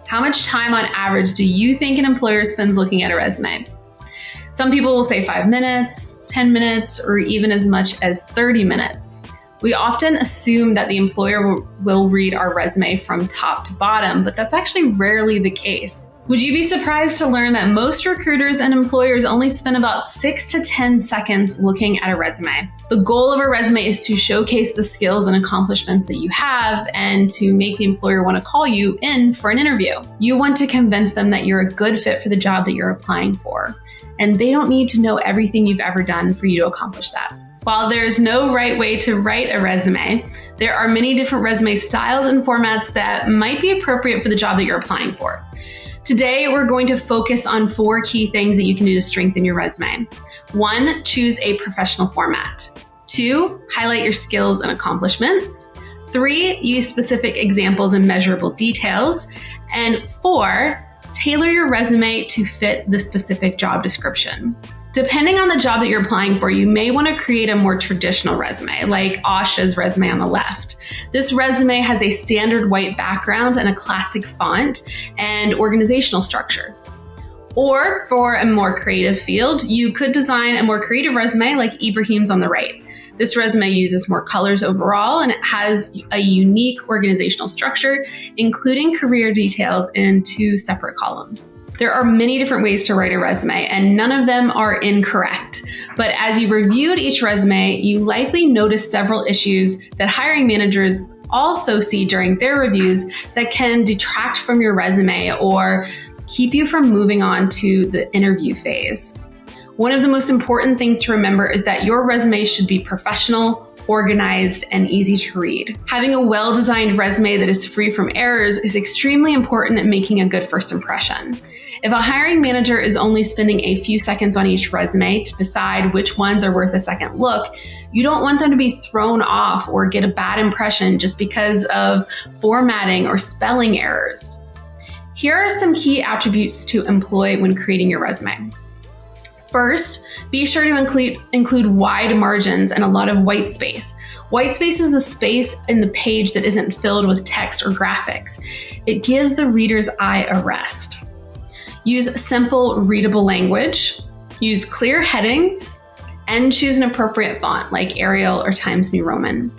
How much time on average do you think an employer spends looking at a resume? Some people will say 5 minutes, 10 minutes, or even as much as 30 minutes. We often assume that the employer will read our resume from top to bottom, but that's actually rarely the case. Would you be surprised to learn that most recruiters and employers only spend about 6 to 10 seconds looking at a resume? The goal of a resume is to showcase the skills and accomplishments that you have and to make the employer want to call you in for an interview. You want to convince them that you're a good fit for the job that you're applying for, and they don't need to know everything you've ever done for you to accomplish that. While there's no right way to write a resume, there are many different resume styles and formats that might be appropriate for the job that you're applying for. Today, we're going to focus on 4 key things that you can do to strengthen your resume. 1, choose a professional format. 2, highlight your skills and accomplishments. 3, use specific examples and measurable details. And 4, tailor your resume to fit the specific job description. Depending on the job that you're applying for, you may want to create a more traditional resume, like Asha's resume on the left. This resume has a standard white background and a classic font and organizational structure. Or for a more creative field, you could design a more creative resume like Ibrahim's on the right. This resume uses more colors overall, and it has a unique organizational structure, including career details in 2 separate columns. There are many different ways to write a resume, and none of them are incorrect. But as you reviewed each resume, you likely noticed several issues that hiring managers also see during their reviews that can detract from your resume or keep you from moving on to the interview phase. One of the most important things to remember is that your resume should be professional, organized, and easy to read. Having a well-designed resume that is free from errors is extremely important in making a good first impression. If a hiring manager is only spending a few seconds on each resume to decide which ones are worth a second look, you don't want them to be thrown off or get a bad impression just because of formatting or spelling errors. Here are some key attributes to employ when creating your resume. First, be sure to include wide margins and a lot of white space. White space is the space in the page that isn't filled with text or graphics. It gives the reader's eye a rest. Use simple, readable language. Use clear headings, and choose an appropriate font like Arial or Times New Roman.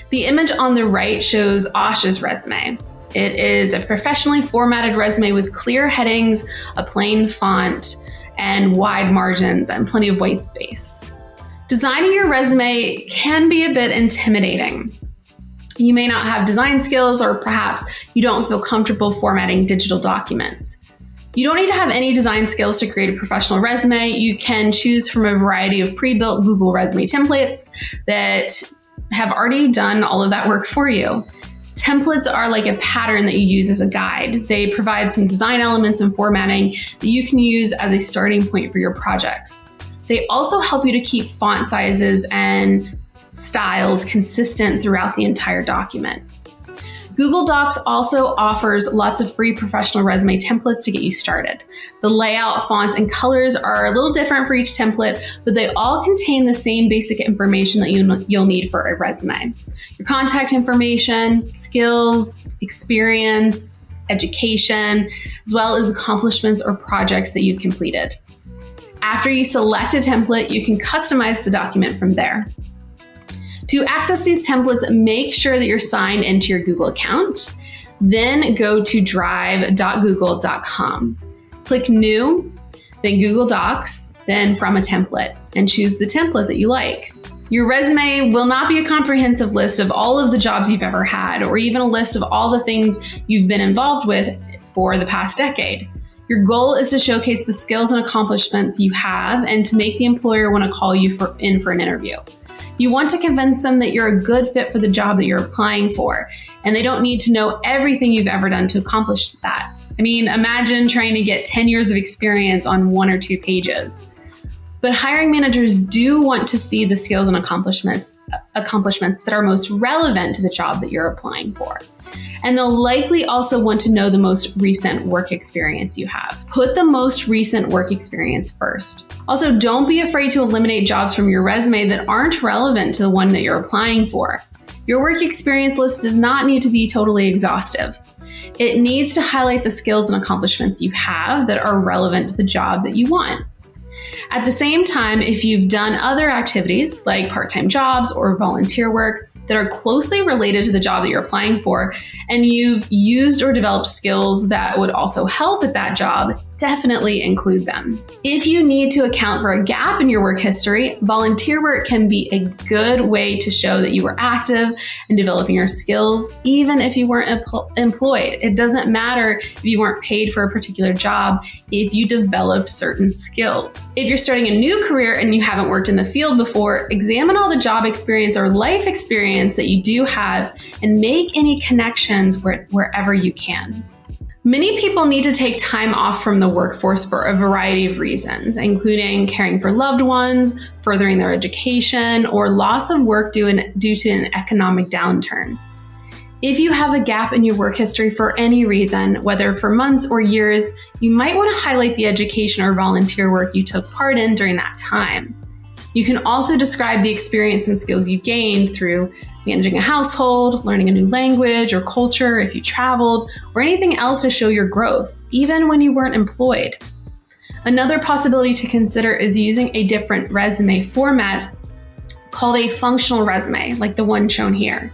The image on the right shows Asha's resume. It is a professionally formatted resume with clear headings, a plain font, and wide margins and plenty of white space. Designing your resume can be a bit intimidating. You may not have design skills, or perhaps you don't feel comfortable formatting digital documents. You don't need to have any design skills to create a professional resume. You can choose from a variety of pre-built Google resume templates that have already done all of that work for you. Templates are like a pattern that you use as a guide. They provide some design elements and formatting that you can use as a starting point for your projects. They also help you to keep font sizes and styles consistent throughout the entire document. Google Docs also offers lots of free professional resume templates to get you started. The layout, fonts, and colors are a little different for each template, but they all contain the same basic information that you'll need for a resume. Your contact information, skills, experience, education, as well as accomplishments or projects that you've completed. After you select a template, you can customize the document from there. To access these templates, make sure that you're signed into your Google account. Then go to drive.google.com. Click New, then Google Docs, then From a Template, and choose the template that you like. Your resume will not be a comprehensive list of all of the jobs you've ever had, or even a list of all the things you've been involved with for the past decade. Your goal is to showcase the skills and accomplishments you have and to make the employer want to call you in for an interview. You want to convince them that you're a good fit for the job that you're applying for, and they don't need to know everything you've ever done to accomplish that. I mean, imagine trying to get 10 years of experience on 1 or 2 pages. But hiring managers do want to see the skills and accomplishments that are most relevant to the job that you're applying for. And they'll likely also want to know the most recent work experience you have. Put the most recent work experience first. Also, don't be afraid to eliminate jobs from your resume that aren't relevant to the one that you're applying for. Your work experience list does not need to be totally exhaustive. It needs to highlight the skills and accomplishments you have that are relevant to the job that you want. At the same time, if you've done other activities like part-time jobs or volunteer work that are closely related to the job that you're applying for, and you've used or developed skills that would also help at that job, definitely include them. If you need to account for a gap in your work history, volunteer work can be a good way to show that you were active in developing your skills, even if you weren't employed. It doesn't matter if you weren't paid for a particular job, if you developed certain skills. If you're starting a new career and you haven't worked in the field before, examine all the job experience or life experience that you do have and make any connections wherever you can. Many people need to take time off from the workforce for a variety of reasons, including caring for loved ones, furthering their education, or loss of work due to an economic downturn. If you have a gap in your work history for any reason, whether for months or years, you might want to highlight the education or volunteer work you took part in during that time. You can also describe the experience and skills you gained through managing a household, learning a new language or culture if you traveled, or anything else to show your growth, even when you weren't employed. Another possibility to consider is using a different resume format called a functional resume, like the one shown here.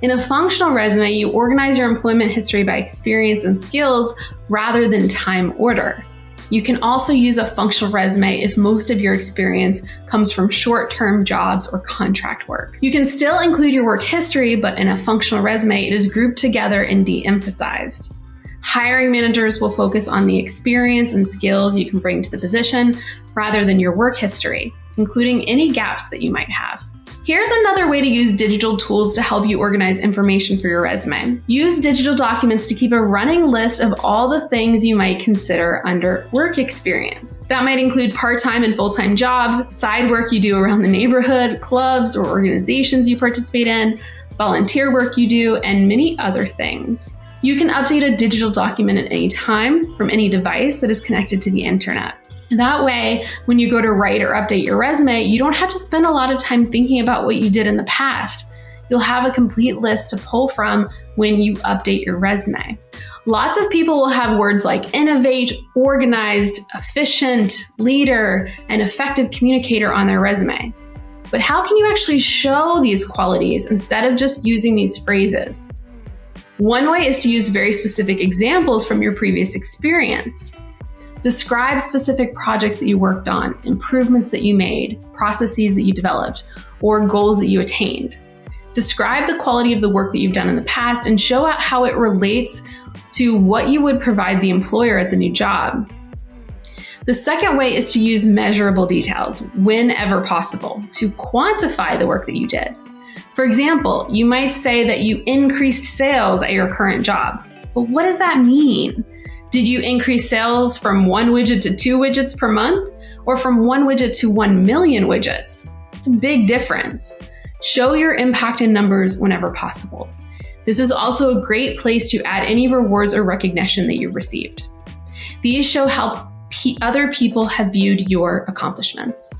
In a functional resume, you organize your employment history by experience and skills rather than time order. You can also use a functional resume if most of your experience comes from short-term jobs or contract work. You can still include your work history, but in a functional resume, it is grouped together and de-emphasized. Hiring managers will focus on the experience and skills you can bring to the position rather than your work history, including any gaps that you might have. Here's another way to use digital tools to help you organize information for your resume. Use digital documents to keep a running list of all the things you might consider under work experience. That might include part-time and full-time jobs, side work you do around the neighborhood, clubs or organizations you participate in, volunteer work you do, and many other things. You can update a digital document at any time from any device that is connected to the internet. That way, when you go to write or update your resume, you don't have to spend a lot of time thinking about what you did in the past. You'll have a complete list to pull from when you update your resume. Lots of people will have words like innovate, organized, efficient, leader, and effective communicator on their resume. But how can you actually show these qualities instead of just using these phrases? One way is to use very specific examples from your previous experience. Describe specific projects that you worked on, improvements that you made, processes that you developed, or goals that you attained. Describe the quality of the work that you've done in the past and show out how it relates to what you would provide the employer at the new job. The second way is to use measurable details whenever possible to quantify the work that you did. For example, you might say that you increased sales at your current job. But what does that mean? Did you increase sales from 1 widget to 2 widgets per month, or from 1 widget to 1 million widgets? It's a big difference. Show your impact in numbers whenever possible. This is also a great place to add any rewards or recognition that you received. These show how other people have viewed your accomplishments.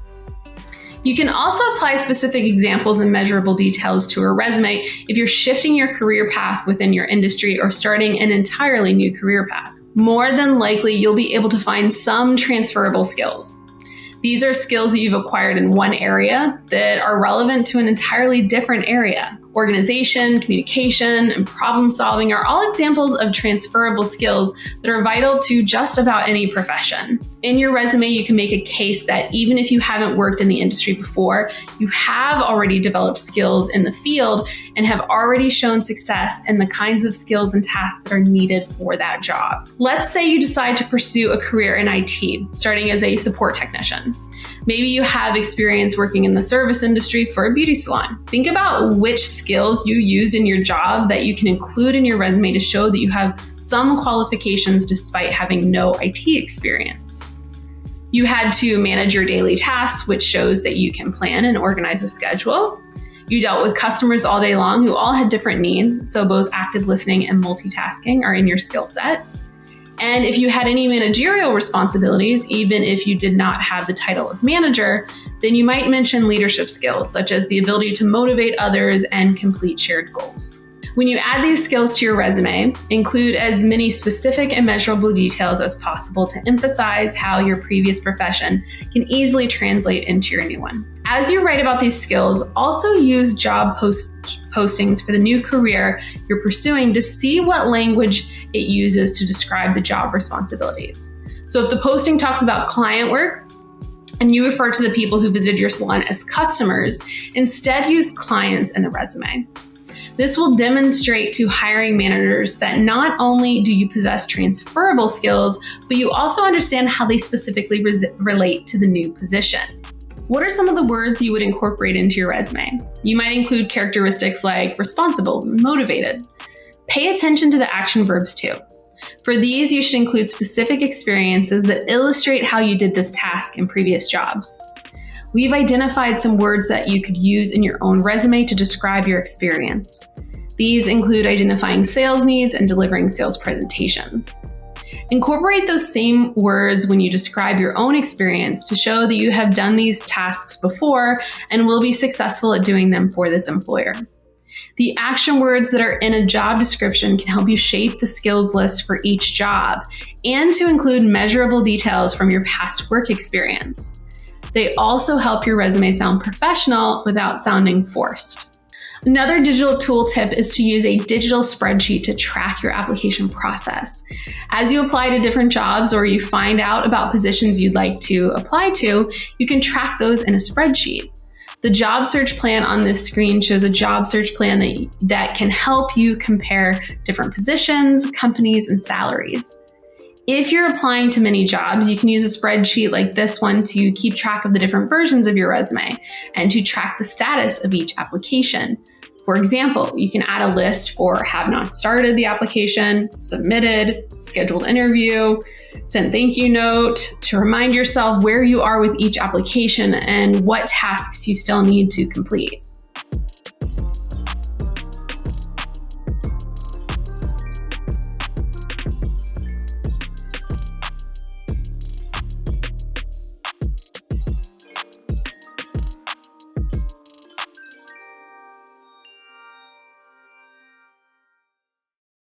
You can also apply specific examples and measurable details to a resume if you're shifting your career path within your industry or starting an entirely new career path. More than likely, you'll be able to find some transferable skills. These are skills that you've acquired in one area that are relevant to an entirely different area. Organization, communication, and problem solving are all examples of transferable skills that are vital to just about any profession. In your resume, you can make a case that even if you haven't worked in the industry before, you have already developed skills in the field and have already shown success in the kinds of skills and tasks that are needed for that job. Let's say you decide to pursue a career in IT, starting as a support technician. Maybe you have experience working in the service industry for a beauty salon. Think about which skills you used in your job that you can include in your resume to show that you have some qualifications despite having no IT experience. You had to manage your daily tasks, which shows that you can plan and organize a schedule. You dealt with customers all day long who all had different needs, so both active listening and multitasking are in your skill set. And if you had any managerial responsibilities, even if you did not have the title of manager, then you might mention leadership skills, such as the ability to motivate others and complete shared goals. When you add these skills to your resume, include as many specific and measurable details as possible to emphasize how your previous profession can easily translate into your new one. As you write about these skills, also use job postings for the new career you're pursuing to see what language it uses to describe the job responsibilities. So if the posting talks about client work, and you refer to the people who visited your salon as customers, instead use clients in the resume. This will demonstrate to hiring managers that not only do you possess transferable skills, but you also understand how they specifically relate to the new position. What are some of the words you would incorporate into your resume? You might include characteristics like responsible, motivated. Pay attention to the action verbs too. For these, you should include specific experiences that illustrate how you did this task in previous jobs. We've identified some words that you could use in your own resume to describe your experience. These include identifying sales needs and delivering sales presentations. Incorporate those same words when you describe your own experience to show that you have done these tasks before and will be successful at doing them for this employer. The action words that are in a job description can help you shape the skills list for each job and to include measurable details from your past work experience. They also help your resume sound professional without sounding forced. Another digital tool tip is to use a digital spreadsheet to track your application process. As you apply to different jobs or you find out about positions you'd like to apply to, you can track those in a spreadsheet. The job search plan on this screen shows a job search plan that can help you compare different positions, companies, and salaries. If you're applying to many jobs, you can use a spreadsheet like this one to keep track of the different versions of your resume and to track the status of each application. For example, you can add a list for have not started the application, submitted, scheduled interview, sent thank you note to remind yourself where you are with each application and what tasks you still need to complete.